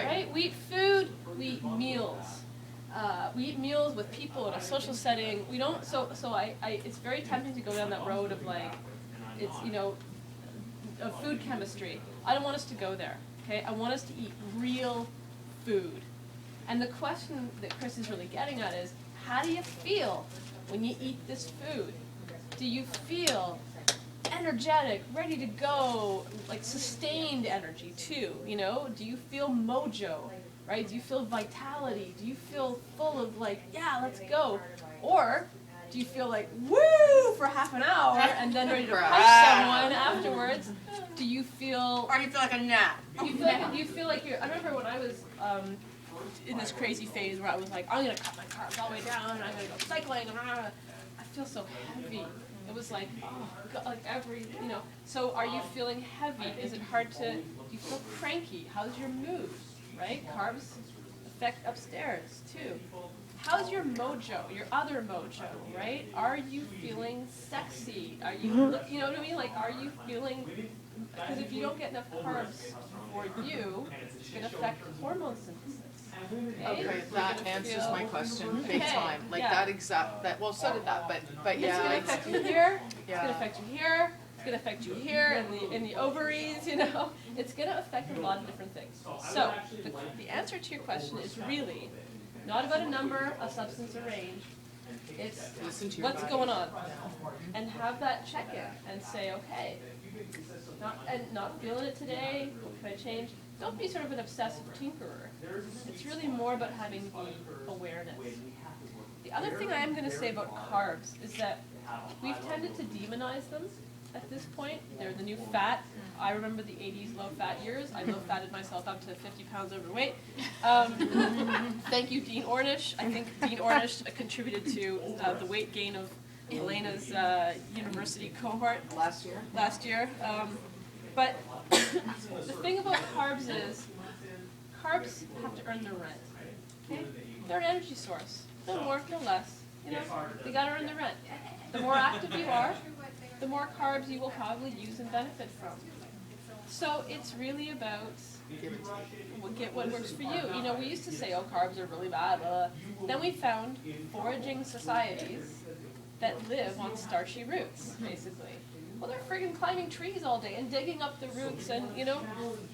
right? We eat food, we eat meals. We eat meals with people in a social setting. We don't, it's very tempting to go down that road of like, it's, of food chemistry. I don't want us to go there, okay? I want us to eat real food. And the question that Chris is really getting at is, how do you feel when you eat this food? Do you feel energetic, ready to go, like sustained energy too, Do you feel mojo, right? Do you feel vitality? Do you feel full of like, yeah, let's go? Or do you feel like, woo, for half an hour and then ready to punch someone afterwards? Do you feel... Or do you feel like a nap? Do you feel like you're... I remember when I was in this crazy phase where I was like, I'm going to cut my carbs all the way down and I'm going to go cycling. And I feel so heavy. It was like, oh, God, like every, So are you feeling heavy? Is it hard to... Do you feel cranky? How's your mood, right? Carbs affect upstairs, too. How's your mojo, your other mojo, right? Are you feeling sexy? Are you, you know what I mean? Like, are you feeling, because if you don't get enough carbs for you, it's going to affect hormone synthesis. Okay, that answers my question big Okay, time. Like yeah. well, so did that, but yeah. It's going to affect you here, it's Yeah. going to affect you here, it's going to affect you here, in the ovaries, It's going to affect a lot of different things. So, the answer to your question is really not about a number, a substance, or range. It's what's going on. And have that check-in and say, okay, not feeling it today, what can I change? Don't be sort of an obsessive tinkerer. It's really more about having the awareness. The other thing I am going to say about carbs is that we've tended to demonize them at this point. They're the new fat. I remember the 80s low-fat years. I low-fatted myself up to 50 pounds overweight. Thank you, Dean Ornish. I think Dean Ornish contributed to the weight gain of Elena's university cohort Last year. But the thing about carbs is, carbs have to earn their rent. Okay? They're an energy source. No more, no less. They got to earn their rent. The more active you are, the more carbs you will probably use and benefit from. So it's really about get what works for you. We used to say, oh, carbs are really bad. Then we found foraging societies that live on starchy roots, basically. Well, they're friggin' climbing trees all day and digging up the roots, and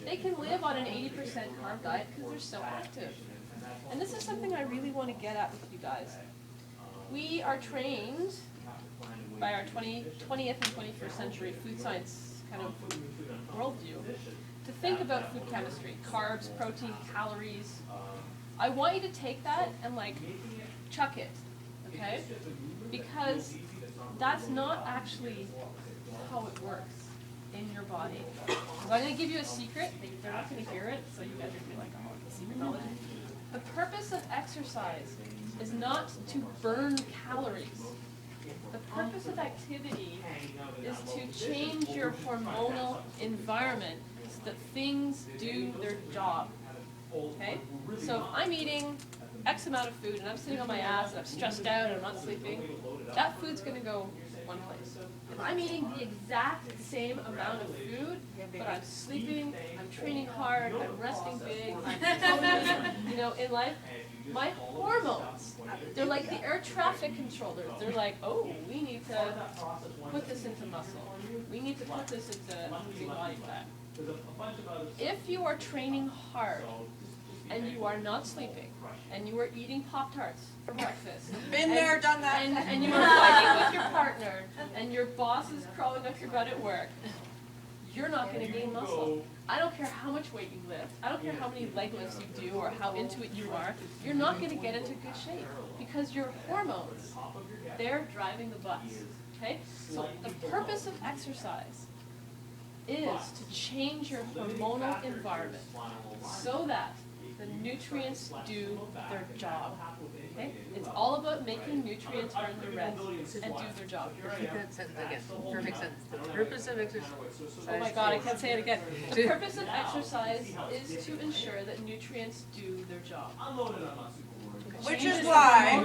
they can live on an 80% carb diet because they're so active. And this is something I really want to get at with you guys. We are trained by our 20th and 21st century food science kind of worldview to think about food chemistry, carbs, protein, calories. I want you to take that and chuck it, okay? Because that's not actually how it works in your body. So I'm going to give you a secret. They're not going to hear it, so you guys are going to be like, oh, secret knowledge. The purpose of exercise is not to burn calories. The purpose of activity is to change your hormonal environment so that things do their job. Okay? So if I'm eating X amount of food and I'm sitting on my ass and I'm stressed out and I'm not sleeping, that food's going to go one place. If I'm eating the exact same amount of food, but I'm sleeping, I'm training hard, I'm resting big, I'm in life, my hormones, they're like the air traffic controllers. They're like, oh, we need to put this into muscle. We need to put this into body fat. If you are training hard and you are not sleeping and you are eating Pop-Tarts for breakfast, Been there, done that. and you are fighting with your partner and your boss is crawling up your butt at work, you're not going to gain muscle. I don't care how much weight you lift. I don't care how many leg lifts you do or how into it you are. You're not going to get into good shape because your hormones, they're driving the bus. Okay? So the purpose of exercise is to change your hormonal environment so that the nutrients do their job. Okay? It's all about making nutrients earn their rent and do their job. Repeat that sentence again. Perfect sentence. The purpose of exercise. Oh my God, I can't say it again. The purpose of exercise is to ensure that nutrients do their job. Which is why